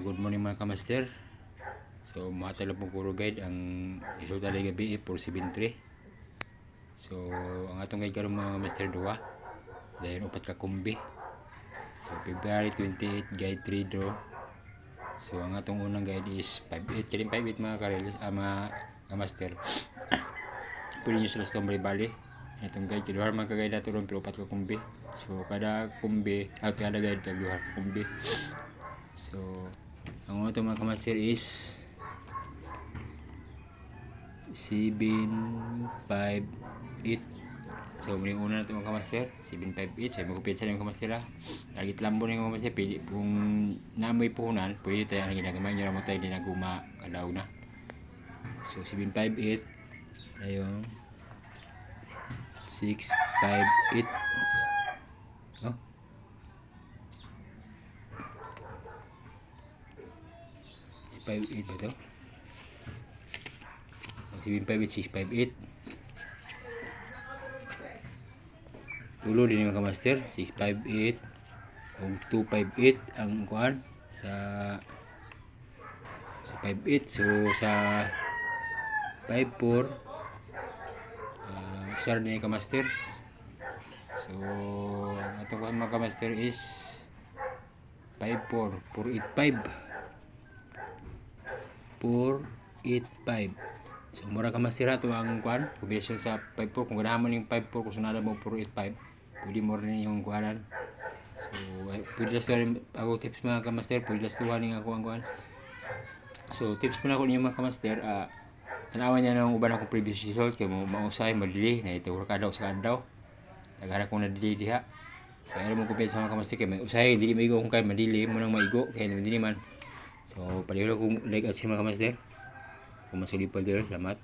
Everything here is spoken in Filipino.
Good morning mga kamaster. So matala po kuro guide ang resulta ng gabi 473. So ang atong guide karon mga kamaster duwa. Dahil upat ka kumbi. So February 28 guide 3 draw. So ang atong unang guide is 58. Kiling 58 mga karelis mga kamaster. Pwede nyo sila sa bali. Itong guide kiluhar mga kagayad nato ron pero upat ka kumbi. So kada kumbi at kada guide kaluhar ka kumbi. So ang una mga kamaster is 758. So muli una na ito mga kamaster 758. So magkupit sa mga kamaster ha. Lagit lambo na mga kamaster. Pili kung namoy puhunan pwede tayo ang ginagamay nyo naman tayo dinaguma kadaw na. So 758 ayun 658 oh 658 ba ito? 758 658 tulo din mga kamaster 658 o 258 ang kuhan sa 58. So sa 54 usar din yung kamaster. So ang atong kuhan mga kamaster is 54 485 485. So mura kamaster ito ang kuhan kombinasyon sa 54. Kung ganahan mo yung 54 kung sunada mo 485 pwede mo rin yung kuhanan. So pwede lang ako tips mga kamaster, pwede lang ako ang kuhan. So tips po na ako ninyo mga kamaster, tanawan niya ng uban akong previous result kaya mausay madili na ito kadaw sa kadaw nagharap ko na dili diha. So ayaw mo kumpiyan sa mga kamaster kaya may usay dili maigo kung kaya madili mo nang maigo kaya madili man. So palihula kong like at si mga kamaster kung masulipal dito. Salamat.